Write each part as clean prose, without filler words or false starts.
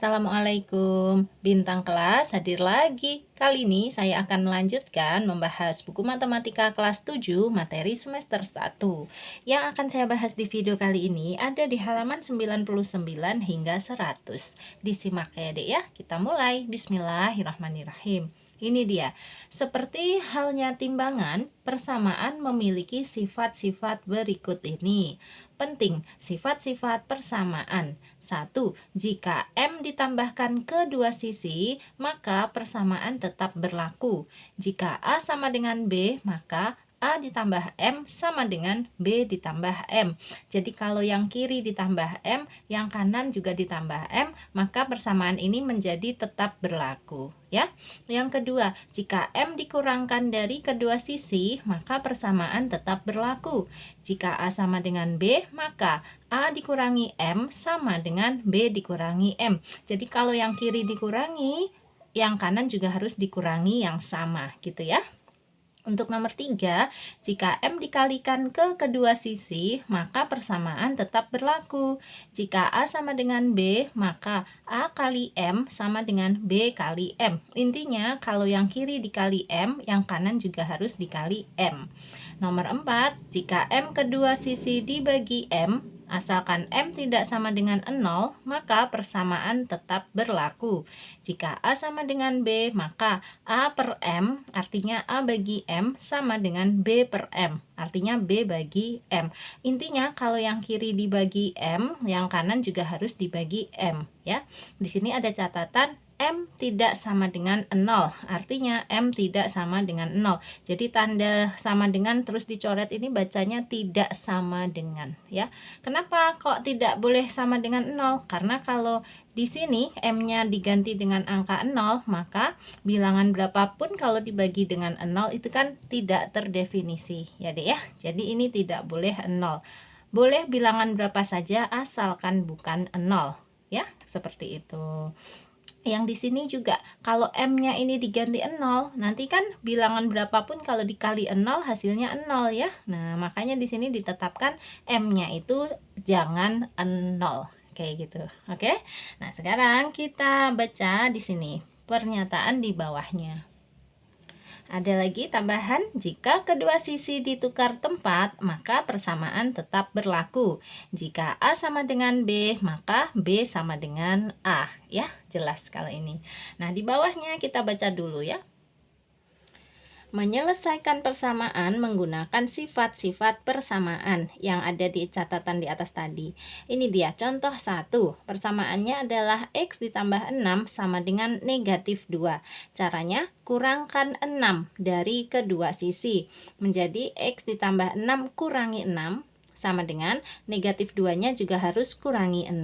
Assalamualaikum, bintang kelas hadir lagi. Kali ini saya akan melanjutkan membahas buku matematika kelas 7 materi semester 1. Yang akan saya bahas di video kali ini ada di halaman 99 hingga 100. Disimak ya dek ya, kita mulai. Bismillahirrahmanirrahim. Ini dia, seperti halnya timbangan, persamaan memiliki sifat-sifat berikut ini. Penting, sifat-sifat persamaan. 1. Jika M ditambahkan kedua sisi, maka persamaan tetap berlaku. Jika A sama dengan B, maka A ditambah M sama dengan B ditambah M. Jadi kalau yang kiri ditambah M, yang kanan juga ditambah M, maka persamaan ini menjadi tetap berlaku. Ya. Yang kedua, jika M dikurangkan dari kedua sisi, maka persamaan tetap berlaku. Jika A sama dengan B, maka A dikurangi M sama dengan B dikurangi M. Jadi kalau yang kiri dikurangi, yang kanan juga harus dikurangi yang sama gitu ya. Untuk nomor 3, jika M dikalikan ke kedua sisi, maka persamaan tetap berlaku. Jika A sama dengan B, maka A kali M sama dengan B kali M. Intinya, kalau yang kiri dikali M, yang kanan juga harus dikali M. Nomor 4, jika M kedua sisi dibagi M, asalkan M tidak sama dengan 0, maka persamaan tetap berlaku. Jika A sama dengan B, maka A per M, artinya A bagi M, sama dengan B per M, artinya B bagi M. Intinya kalau yang kiri dibagi M, yang kanan juga harus dibagi M ya. Di sini ada catatan M tidak sama dengan 0, artinya M tidak sama dengan 0. Jadi tanda sama dengan terus dicoret ini bacanya tidak sama dengan ya. Kenapa kok tidak boleh sama dengan 0? Karena kalau di sini M-nya diganti dengan angka 0, maka bilangan berapapun kalau dibagi dengan 0 itu kan tidak terdefinisi ya deh ya. Jadi ini tidak boleh 0. Boleh bilangan berapa saja asalkan bukan 0 ya, seperti itu. Yang di sini juga kalau M-nya ini diganti 0, nanti kan bilangan berapapun kalau dikali 0 hasilnya 0 ya. Nah, makanya di sini ditetapkan M-nya itu jangan 0 kayak gitu. Oke. Nah, sekarang kita baca di sini pernyataan di bawahnya. Ada lagi tambahan, jika kedua sisi ditukar tempat, maka persamaan tetap berlaku. Jika A sama dengan B, maka B sama dengan A. Ya, jelas kalau ini. Nah, di bawahnya kita baca dulu ya. Menyelesaikan persamaan menggunakan sifat-sifat persamaan yang ada di catatan di atas tadi. Ini dia contoh 1. Persamaannya adalah X ditambah 6 sama dengan negatif 2. Caranya, kurangkan 6 dari kedua sisi. Menjadi X ditambah 6 kurangi 6 sama dengan negatif 2-nya juga harus kurangi 6.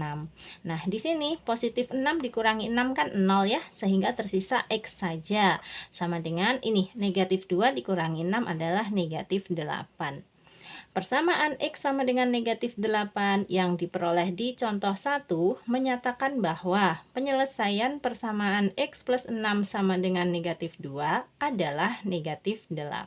Nah, di sini positif 6 dikurangi 6 kan 0 ya, sehingga tersisa X saja. Sama dengan ini, negatif 2 dikurangi 6 adalah negatif 8. Persamaan X sama dengan negatif 8 yang diperoleh di contoh 1 menyatakan bahwa penyelesaian persamaan X plus 6 sama dengan negatif 2 adalah negatif 8.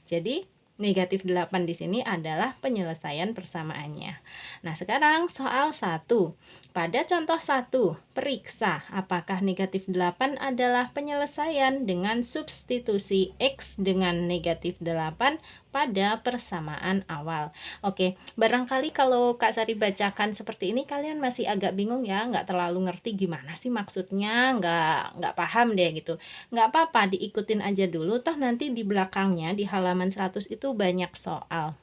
Jadi, negatif 8 di sini adalah penyelesaian persamaannya. Nah, sekarang soal 1. Pada contoh 1, periksa apakah negatif 8 adalah penyelesaian dengan substitusi X dengan negatif 8 pada persamaan awal. Oke, barangkali kalau Kak Sari bacakan seperti ini kalian masih agak bingung ya, nggak terlalu ngerti gimana sih maksudnya, nggak paham deh gitu. Nggak apa-apa, diikutin aja dulu, toh nanti di belakangnya di halaman 100 itu banyak soal.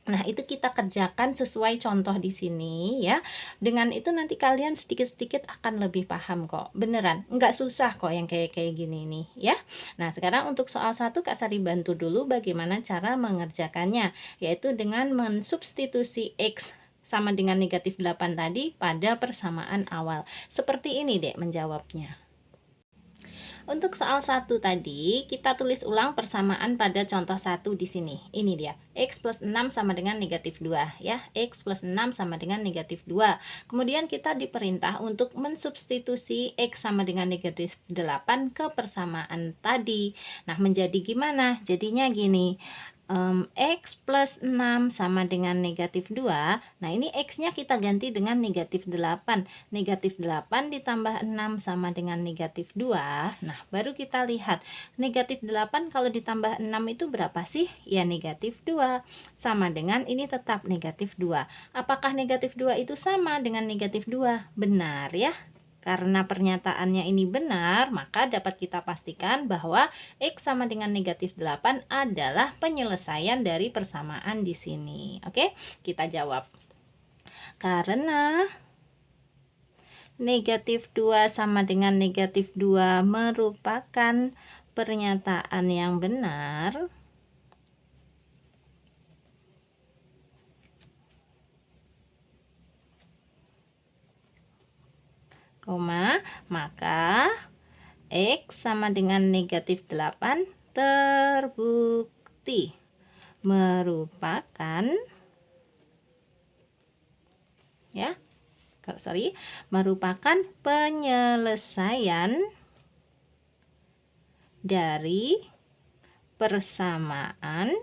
Nah, itu kita kerjakan sesuai contoh di sini ya. Dengan itu nanti kalian sedikit-sedikit akan lebih paham kok. Beneran, nggak susah kok yang kayak gini nih ya. Nah, sekarang untuk soal 1 Kak Sari bantu dulu bagaimana cara mengerjakannya, yaitu dengan mensubstitusi X sama dengan negatif 8 tadi pada persamaan awal. Seperti ini deh menjawabnya. Untuk soal 1 tadi, kita tulis ulang persamaan pada contoh 1 di sini. Ini dia, X plus 6 sama dengan negatif 2 ya. X plus 6 sama dengan negatif 2. Kemudian kita diperintah untuk mensubstitusi X sama dengan negatif 8 ke persamaan tadi. Nah, menjadi gimana? Jadinya gini, X plus 6 sama dengan negatif 2. Nah, ini X-nya kita ganti dengan negatif 8. Negatif 8 ditambah 6 sama dengan negatif 2. Nah, baru kita lihat. Negatif 8 kalau ditambah 6 itu berapa sih? Ya, negatif 2. Sama dengan ini tetap negatif 2. Apakah negatif 2 itu sama dengan negatif 2? Benar ya. Karena pernyataannya ini benar, maka dapat kita pastikan bahwa X sama dengan negatif 8 adalah penyelesaian dari persamaan di sini. Oke, kita jawab. Karena negatif 2 sama dengan negatif 2 merupakan pernyataan yang benar, maka X sama dengan negatif 8 terbukti merupakan merupakan penyelesaian dari persamaan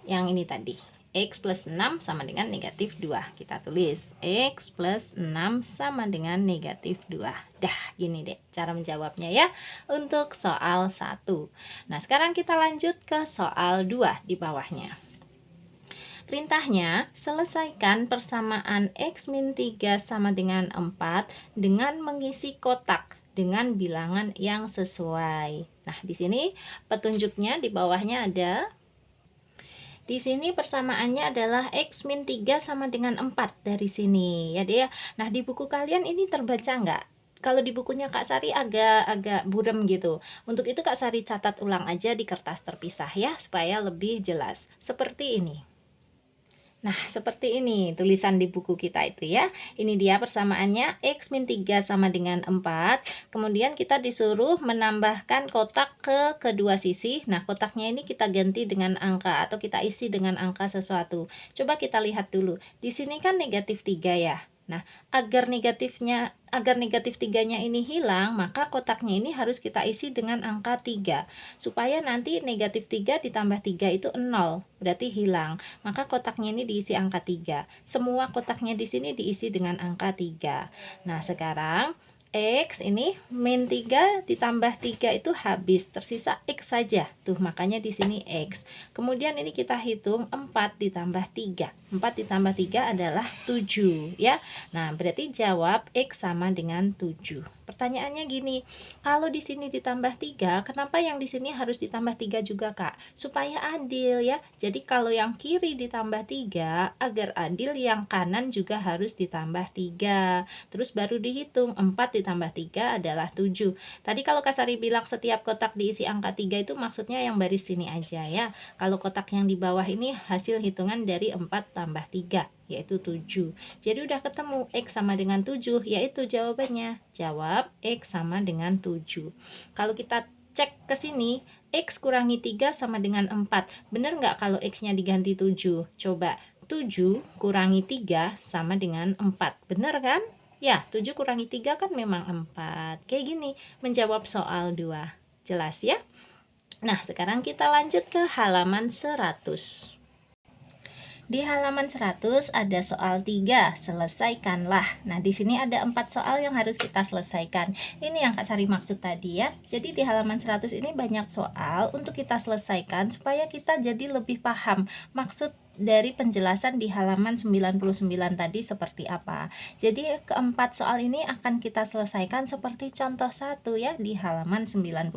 yang ini tadi. X plus 6 sama dengan negatif 2. Kita tulis X plus 6 sama dengan negatif 2. Dah, gini deh cara menjawabnya ya untuk soal 1. Nah, sekarang kita lanjut ke soal 2 di bawahnya. Perintahnya, selesaikan persamaan X min 3 sama dengan 4 dengan mengisi kotak dengan bilangan yang sesuai. Nah, di sini petunjuknya di bawahnya ada. Di sini persamaannya adalah X min 3 sama dengan 4 dari sini ya dia. Nah, di buku kalian ini terbaca nggak? Kalau di bukunya Kak Sari agak buram gitu. Untuk itu Kak Sari catat ulang aja di kertas terpisah ya, supaya lebih jelas. Seperti ini. Nah, seperti ini tulisan di buku kita itu ya. Ini dia persamaannya, X min 3 sama dengan 4. Kemudian kita disuruh menambahkan kotak ke kedua sisi. Nah, kotaknya ini kita ganti dengan angka atau kita isi dengan angka sesuatu. Coba kita lihat dulu. Di sini kan negatif 3 ya. Nah, agar negatif 3-nya ini hilang, maka kotaknya ini harus kita isi dengan angka 3. Supaya nanti negatif 3 ditambah 3 itu 0, berarti hilang. Maka kotaknya ini diisi angka 3. Semua kotaknya di sini diisi dengan angka 3. Nah, sekarang X ini min 3 ditambah 3 itu habis, tersisa X saja. Tuh, makanya di sini X. Kemudian ini kita hitung 4 ditambah 3. 4 ditambah 3 adalah 7 ya. Nah, berarti jawab X sama dengan 7. Pertanyaannya gini, kalau di sini ditambah 3, kenapa yang di sini harus ditambah 3 juga, Kak? Supaya adil ya. Jadi kalau yang kiri ditambah 3, agar adil yang kanan juga harus ditambah 3. Terus baru dihitung 4 ditambah 3 adalah 7. Tadi kalau Kak Sari bilang setiap kotak diisi angka 3 itu maksudnya yang baris sini aja ya. Kalau kotak yang di bawah ini hasil hitungan dari 4 tambah 3, yaitu 7. Jadi udah ketemu X sama dengan 7, yaitu jawabannya. Jawab X sama dengan 7. Kalau kita cek ke sini, X kurangi 3 sama dengan 4. Bener nggak kalau X-nya diganti 7? Coba, 7 kurangi 3 sama dengan 4. Bener kan? Ya, 7 kurangi 3 kan memang 4. Kayak gini, menjawab soal 2. Jelas ya? Nah, sekarang kita lanjut ke halaman 100. Di halaman 100 ada soal 3, selesaikanlah. Nah, di sini ada 4 soal yang harus kita selesaikan. Ini yang Kak Sari maksud tadi ya. Jadi di halaman 100 ini banyak soal untuk kita selesaikan supaya kita jadi lebih paham maksud dari penjelasan di halaman 99 tadi seperti apa. Jadi keempat soal ini akan kita selesaikan seperti contoh 1 ya di halaman 99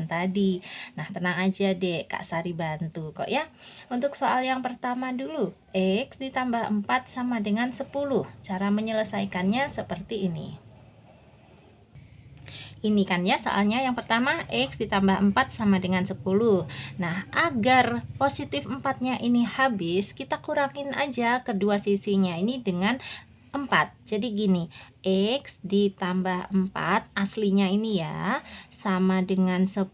tadi. Nah, tenang aja deh, Kak Sari bantu kok ya. Untuk soal yang pertama dulu, X ditambah 4 sama dengan 10. Cara menyelesaikannya seperti ini. Ini kan ya soalnya yang pertama X ditambah 4 sama dengan 10. Nah, agar positif 4-nya ini habis, kita kurangin aja kedua sisinya ini dengan 4. Jadi gini, X ditambah 4 aslinya ini ya, sama dengan 10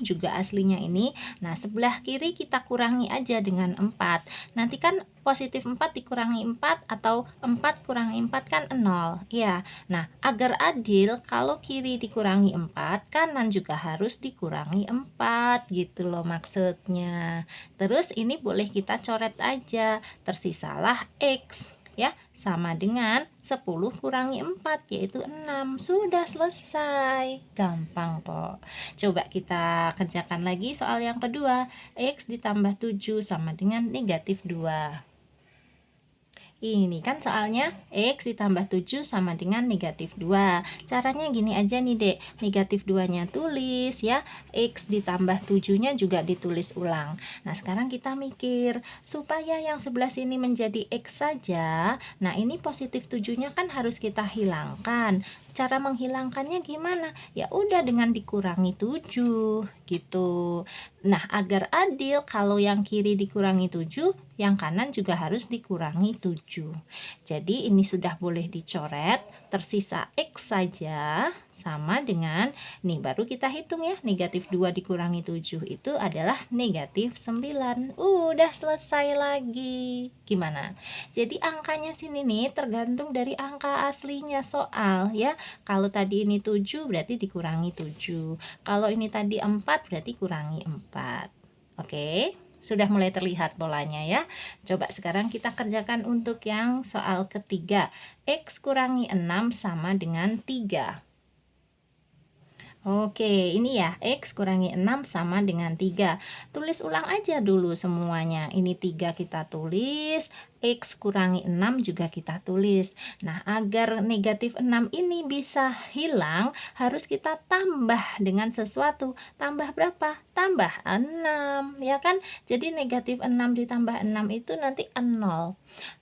juga aslinya ini. Nah, sebelah kiri kita kurangi aja dengan 4. Nanti kan positif 4 dikurangi 4 atau 4 kurangi 4 kan 0. Ya. Nah, agar adil kalau kiri dikurangi 4, kanan juga harus dikurangi 4 gitu loh maksudnya. Terus ini boleh kita coret aja, tersisalah X ya, sama dengan 10 kurangi 4 yaitu 6. Sudah selesai, gampang kok. Coba kita kerjakan lagi soal yang kedua. X ditambah 7 sama dengan negatif 2. Ini kan soalnya X ditambah 7 sama dengan negatif 2. Caranya gini aja nih dek, negatif 2 nya tulis ya, X ditambah 7 nya juga ditulis ulang. Nah sekarang kita mikir, supaya yang sebelah sini menjadi X saja, nah ini positif 7 nya kan harus kita hilangkan. Cara menghilangkannya gimana? Ya udah dengan dikurangi 7 gitu. Nah, agar adil kalau yang kiri dikurangi 7, yang kanan juga harus dikurangi 7. Jadi ini sudah boleh dicoret, tersisa X saja sama dengan, nih baru kita hitung ya, negatif 2 dikurangi 7 itu adalah negatif 9. Udah selesai lagi. Gimana? Jadi angkanya sini nih tergantung dari angka aslinya soal ya. Kalau tadi ini 7 berarti dikurangi 7. Kalau ini tadi 4 berarti kurangi 4. Oke? Sudah mulai terlihat polanya ya. Coba sekarang kita kerjakan untuk yang soal ketiga. X kurangi 6 sama dengan 3. Oke, ini ya, X kurangi 6 sama dengan 3. Tulis ulang aja dulu semuanya. Ini 3 kita tulis, X kurangi 6 juga kita tulis. Nah, agar negatif 6 ini bisa hilang, harus kita tambah dengan sesuatu. Tambah berapa? Tambah 6, ya kan? Jadi negatif 6 ditambah 6 itu nanti 0.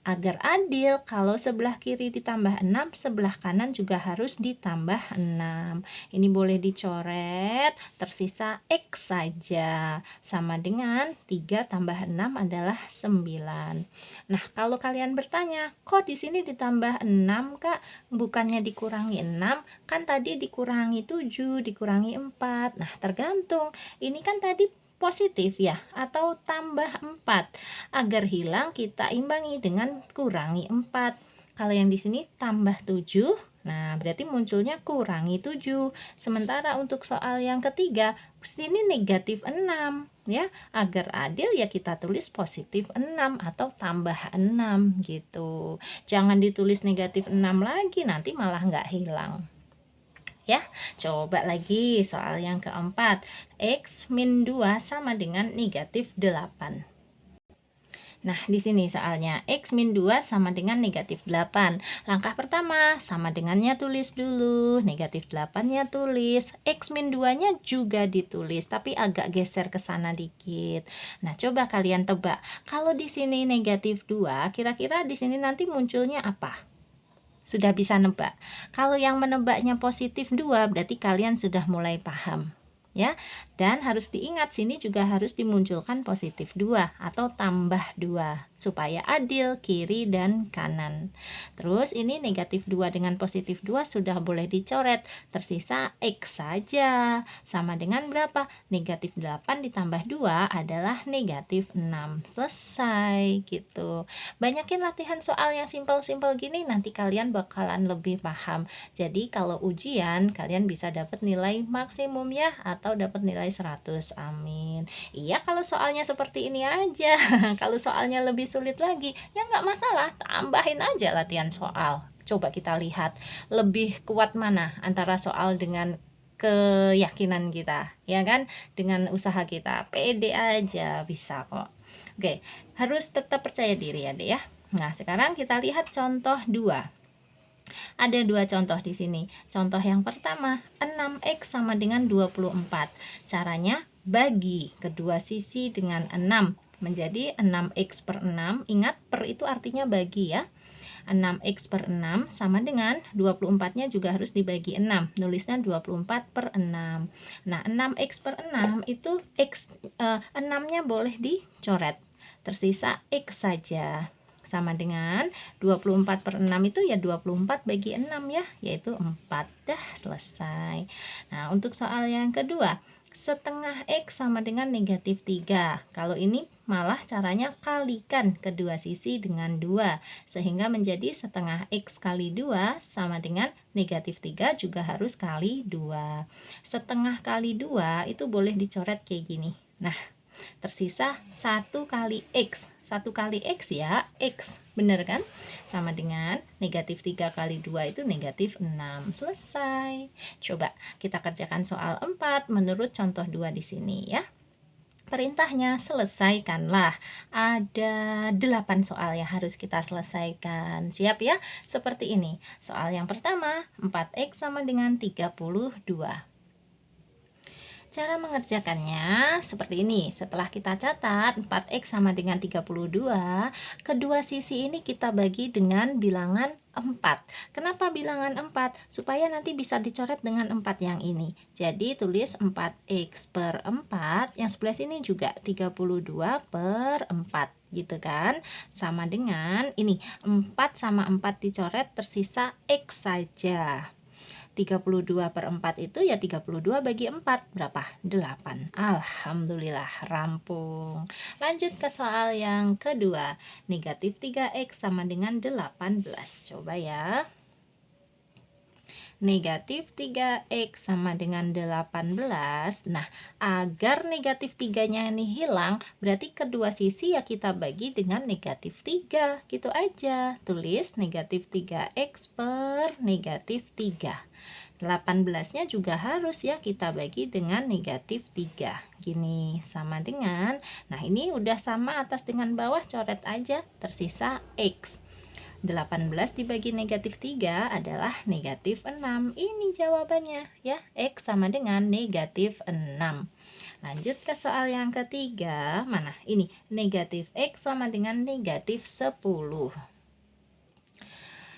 Agar adil, kalau sebelah kiri ditambah 6, sebelah kanan juga harus ditambah 6. Ini boleh dicoret, tersisa X saja. Sama dengan 3 tambah 6 adalah 9. Nah, kalau kalian bertanya, kok di sini ditambah 6, Kak? Bukannya dikurangi 6? Kan tadi dikurangi 7, dikurangi 4. Nah, tergantung. Ini kan tadi positif ya, atau tambah 4. Agar hilang kita imbangi dengan kurangi 4. Kalau yang di sini tambah 7, nah berarti munculnya kurangi 7. Sementara untuk soal yang ketiga, sini negatif 6 ya. Agar adil ya kita tulis positif 6 atau tambah 6 gitu. Jangan ditulis negatif 6 lagi, nanti malah nggak hilang. Ya, coba lagi soal yang keempat. X min 2 sama dengan negatif 8. Nah, di sini soalnya X min 2 sama dengan negatif 8. Langkah pertama, sama dengannya tulis dulu. Negatif 8-nya tulis. X min 2-nya juga ditulis, tapi agak geser ke sana dikit. Nah, coba kalian tebak. Kalau di sini negatif 2, kira-kira di sini nanti munculnya apa? Sudah bisa nebak. Kalau yang menebaknya positif 2, berarti kalian sudah mulai paham. Ya, dan harus diingat sini juga harus dimunculkan positif 2 atau tambah 2 supaya adil kiri dan kanan. Terus ini negatif 2 dengan positif 2 sudah boleh dicoret, tersisa X saja. Sama dengan berapa? Negatif 8 ditambah 2 adalah negatif 6. Selesai gitu. Banyakin latihan soal yang simpel-simpel gini, nanti kalian bakalan lebih paham. Jadi kalau ujian kalian bisa dapat nilai maksimum ya, atau dapat nilai 100. Amin. Iya, kalau soalnya seperti ini aja. Kalau soalnya lebih sulit lagi, ya nggak masalah, tambahin aja latihan soal. Coba kita lihat lebih kuat mana antara soal dengan keyakinan kita, ya kan? Dengan usaha kita, pede aja bisa kok. Oke, harus tetap percaya diri ya dek ya. Nah, sekarang kita lihat contoh 2. Ada 2 contoh di sini. Contoh yang pertama, 6x sama dengan 24. Caranya bagi kedua sisi dengan 6 menjadi 6x per 6. Ingat, per itu artinya bagi ya. 6x per 6 sama dengan 24-nya juga harus dibagi 6. Nulisnya 24 per 6. Nah, 6x per 6 itu x 6-nya boleh dicoret. Tersisa x saja. sama dengan 24/6 itu ya 24 bagi 6 ya, yaitu 4. Dah selesai. Nah, untuk soal yang kedua, setengah X sama dengan negatif 3. Kalau ini malah caranya kalikan kedua sisi dengan 2, sehingga menjadi setengah X kali 2 sama dengan negatif 3 juga harus kali 2. Setengah kali 2 itu boleh dicoret kayak gini. Nah, tersisa 1 kali X. 1 kali X ya, X. Bener kan? Sama dengan negatif 3 kali 2 itu negatif 6. Selesai. Coba kita kerjakan soal 4 menurut contoh 2 di sini ya. Perintahnya selesaikanlah. Ada 8 soal yang harus kita selesaikan. Siap ya? Seperti ini. Soal yang pertama, 4X sama dengan 32. Cara mengerjakannya seperti ini. Setelah kita catat 4X sama dengan 32, kedua sisi ini kita bagi dengan bilangan 4. Kenapa bilangan 4? Supaya nanti bisa dicoret dengan 4 yang ini. Jadi tulis 4X per 4, yang sebelah sini juga 32 per 4 gitu kan. Sama dengan ini, 4 sama 4 dicoret, tersisa X saja. 32 per 4 itu ya 32 bagi 4 berapa? 8. Alhamdulillah rampung. Lanjut ke soal yang kedua. Negatif 3X sama dengan 18. Coba ya. Negatif 3X sama dengan 18. Nah, agar negatif 3-nya ini hilang, berarti kedua sisi ya kita bagi dengan negatif 3. Gitu aja. Tulis negatif 3X per negatif 3. 18-nya juga harus ya kita bagi dengan negatif 3. Gini, sama dengan, nah ini udah sama atas dengan bawah, coret aja, tersisa X. 18 dibagi negatif 3 adalah negatif 6. Ini jawabannya ya, X sama dengan negatif 6. Lanjut ke soal yang ketiga. Mana? Ini negatif X sama dengan negatif 10.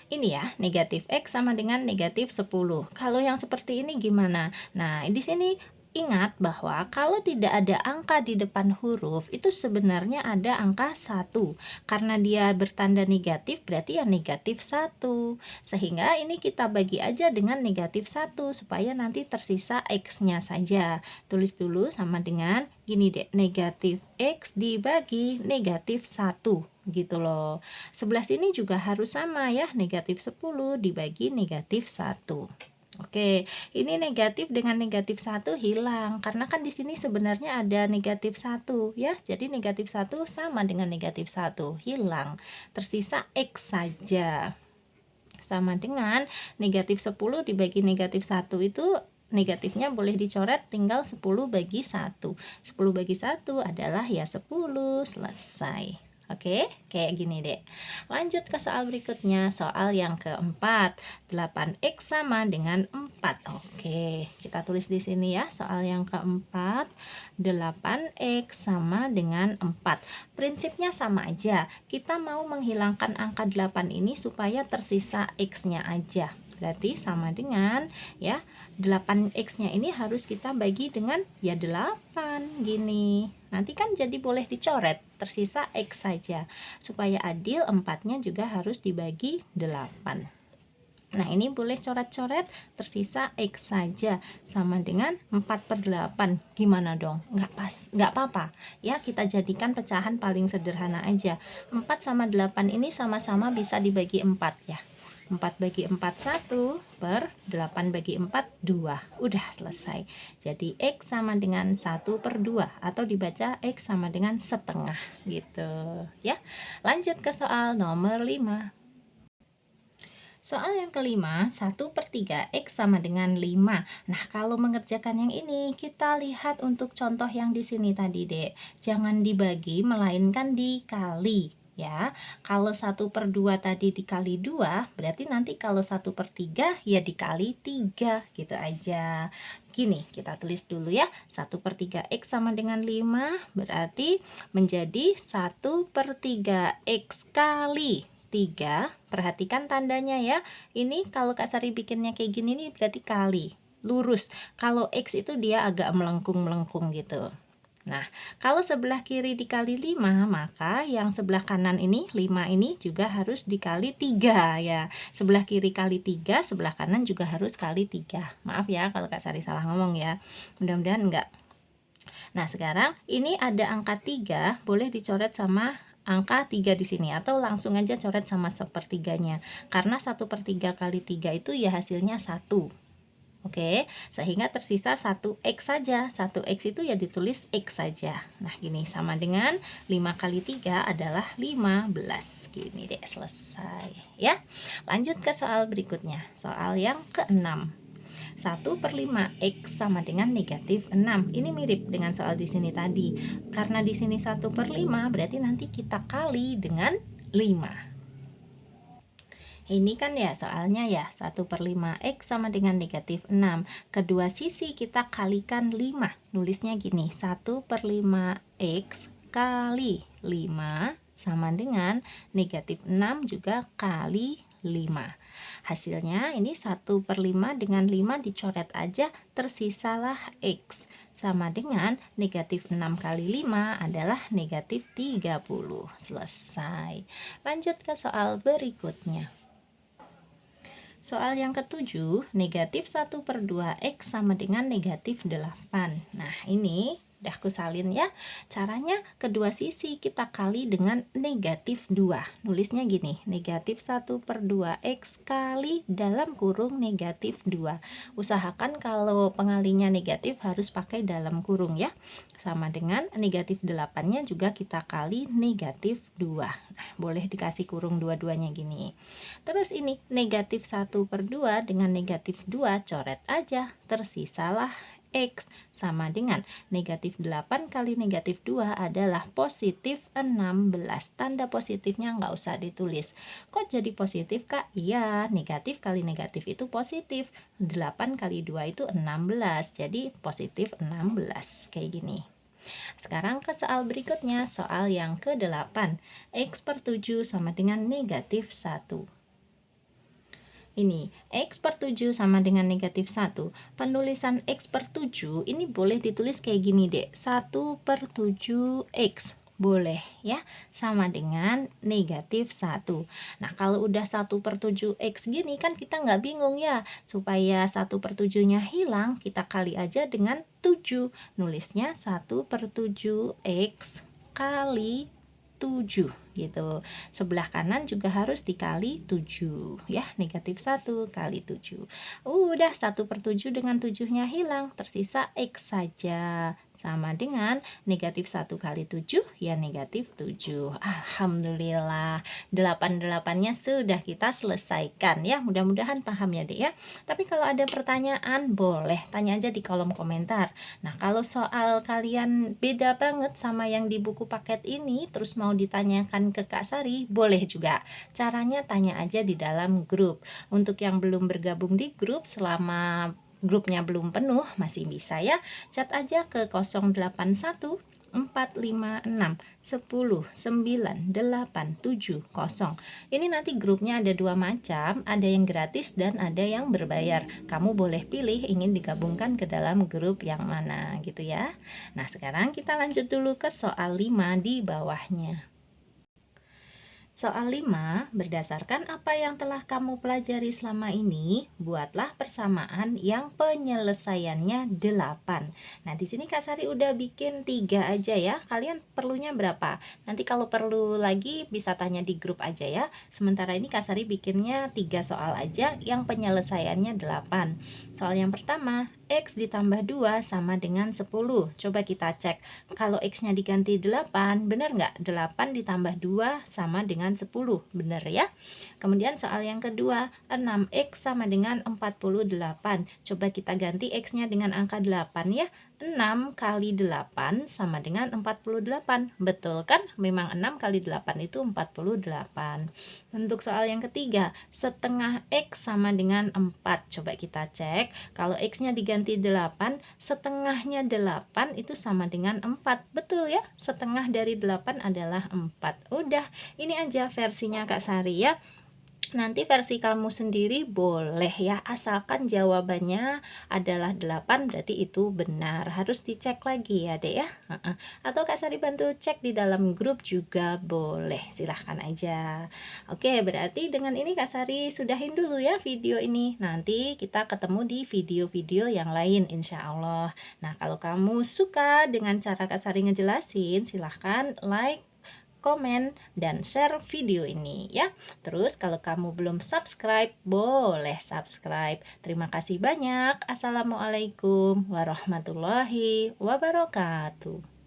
Ini ya, negatif X sama dengan negatif 10. Kalau yang seperti ini gimana? Nah, di sini ingat bahwa kalau tidak ada angka di depan huruf, itu sebenarnya ada angka 1. Karena dia bertanda negatif, berarti ya negatif 1. Sehingga ini kita bagi aja dengan negatif 1, supaya nanti tersisa X-nya saja. Tulis dulu sama dengan gini deh, negatif X dibagi negatif 1. Gitu loh. Sebelah sini juga harus sama ya, negatif 10 dibagi negatif 1. Oke, ini negatif dengan negatif 1 hilang, karena kan di sini sebenarnya ada negatif 1 ya. Jadi negatif 1 sama dengan negatif 1, hilang. Tersisa X saja. Sama dengan negatif 10 dibagi negatif 1 itu negatifnya boleh dicoret, tinggal 10 bagi 1. 10 bagi 1 adalah ya 10, selesai. Oke, kayak gini deh. Lanjut ke soal berikutnya, soal yang keempat. 8X sama dengan 4. Oke, kita tulis di sini ya, soal yang keempat. 8X sama dengan 4. Prinsipnya sama aja. Kita mau menghilangkan angka 8 ini supaya tersisa X-nya aja. Berarti sama dengan ya 8X-nya ini harus kita bagi dengan ya 8 gini. Nanti kan jadi boleh dicoret, tersisa X saja. Supaya adil, 4-nya juga harus dibagi 8. Nah, ini boleh coret-coret, tersisa X saja, sama dengan 4/8. Gimana dong? Nggak pas, nggak apa-apa ya, kita jadikan pecahan paling sederhana aja. 4 sama 8 ini sama-sama bisa dibagi 4 ya. 4 bagi 4 1, per 8 bagi 4 2. Udah selesai. Jadi X sama dengan 1/2, atau dibaca X sama dengan setengah gitu ya. Lanjut ke soal nomor 5. Soal yang kelima, 1/3 X sama dengan 5. Nah, kalau mengerjakan yang ini, kita lihat untuk contoh yang di sini tadi, Dek. Jangan dibagi, melainkan dikali. Ya, kalau 1/2 tadi dikali 2, berarti nanti kalau 1/3 ya dikali 3, gitu aja. Gini, kita tulis dulu ya, 1/3 X sama dengan 5, berarti menjadi 1/3 X kali 3. Perhatikan tandanya ya, ini kalau Kak Sari bikinnya kayak gini nih berarti kali, lurus. Kalau X itu dia agak melengkung-melengkung gitu. Nah, kalau sebelah kiri dikali 5, maka yang sebelah kanan ini, 5 ini juga harus dikali 3 ya. Sebelah kiri kali 3, sebelah kanan juga harus kali 3. Maaf ya kalau Kak Sari salah ngomong ya. Mudah-mudahan enggak. Nah, sekarang ini ada angka 3, boleh dicoret sama angka 3 di sini atau langsung aja coret sama sepertiganya. Karena 1/3 kali 3 itu ya hasilnya 1. Oke, sehingga tersisa 1x saja. 1x itu ya ditulis x saja. Nah, gini sama dengan 5 kali 3 adalah 15. Gini deh, selesai ya. Lanjut ke soal berikutnya. Soal yang ke-6. 1/5 x sama dengan negatif 6. Ini mirip dengan soal di sini tadi. Karena di sini 1/5 berarti nanti kita kali dengan 5. Ini kan ya soalnya ya 1/5 x sama dengan negatif 6. Kedua sisi kita kalikan 5. Nulisnya gini, 1/5 x kali 5 sama dengan negatif 6 juga kali 5. Hasilnya ini 1/5 dengan 5 dicoret aja, tersisalah x sama dengan negatif 6 kali 5 adalah negatif 30. Selesai. Lanjut ke soal berikutnya. Soal yang ketujuh, negatif 1/2 x sama dengan negatif 8. Nah, ini udah aku salin ya. Caranya kedua sisi kita kali dengan negatif 2. Nulisnya gini, negatif 1/2 x kali dalam kurung negatif 2. Usahakan kalau pengalinya negatif harus pakai dalam kurung ya. Sama dengan negatif 8-nya juga kita kali negatif 2. Nah, boleh dikasih kurung dua-duanya gini. Terus ini negatif 1/2 dengan negatif 2 coret aja, tersisalah x sama dengan negatif 8 kali negatif 2 adalah positif 16. Tanda positifnya nggak usah ditulis. Kok jadi positif, Kak? Iya, negatif kali negatif itu positif. 8 kali 2 itu 16, jadi positif 16 kayak gini. Sekarang ke soal berikutnya, soal yang ke-8. X/7 sama dengan negatif 1. Ini x/7 sama dengan negatif 1. Penulisan x/7 ini boleh ditulis kayak gini deh, 1/7x. Boleh ya, sama dengan negatif 1. Nah, kalau udah 1/7x gini kan kita nggak bingung ya. Supaya 1/7-nya hilang, kita kali aja dengan 7. Nulisnya 1/7x kali 7 gitu. Sebelah kanan juga harus dikali 7 ya, negatif 1 kali 7. Udah 1/7 dengan 7-nya hilang, tersisa x saja. Sama dengan negatif 1 kali 7 ya negatif 7. Alhamdulillah, 8-8-nya sudah kita selesaikan ya. Mudah-mudahan paham ya Dek ya. Tapi kalau ada pertanyaan boleh tanya aja di kolom komentar. Nah, kalau soal kalian beda banget sama yang di buku paket ini, terus mau ditanyakan ke Kak Sari, boleh juga. Caranya tanya aja di dalam grup. Untuk yang belum bergabung di grup, selama grupnya belum penuh, masih bisa ya, chat aja ke 081 456 10 9 8 7 0. Ini nanti grupnya ada dua macam, ada yang gratis dan ada yang berbayar. Kamu boleh pilih ingin digabungkan ke dalam grup yang mana gitu ya. Nah, sekarang kita lanjut dulu ke soal 5 di bawahnya. Soal 5, berdasarkan apa yang telah kamu pelajari selama ini, buatlah persamaan yang penyelesaiannya 8. Nah, di sini Kak Sari udah bikin 3 aja ya. Kalian perlunya berapa? Nanti kalau perlu lagi bisa tanya di grup aja ya. Sementara ini Kak Sari bikinnya 3 soal aja yang penyelesaiannya 8. Soal yang pertama, x ditambah 2 sama dengan 10. Coba kita cek. Kalau x-nya diganti 8, benar nggak? 8 ditambah 2 sama dengan 10, benar ya. Kemudian soal yang kedua, 6x sama dengan 48. Coba kita ganti x-nya dengan angka 8 ya. 6 kali 8 sama dengan 48. Betul kan? Memang 6 kali 8 itu 48. Untuk soal yang ketiga, setengah x sama dengan 4. Coba kita cek. Kalau x-nya diganti 8, setengahnya 8 itu sama dengan 4. Betul ya? Setengah dari 8 adalah 4. Udah, ini aja versinya Kak Sari ya. Nanti versi kamu sendiri boleh ya, asalkan jawabannya adalah 8 berarti itu benar. Harus dicek lagi ya Dek ya. Heeh. Atau Kak Sari bantu cek di dalam grup juga boleh, silahkan aja. Oke, berarti dengan ini Kak Sari sudahin dulu ya video ini. Nanti kita ketemu di video-video yang lain insya Allah. Nah, kalau kamu suka dengan cara Kak Sari ngejelasin, silahkan like, komen, dan share video ini ya. Terus kalau kamu belum subscribe, boleh subscribe. Terima kasih banyak. Assalamualaikum warahmatullahi wabarakatuh.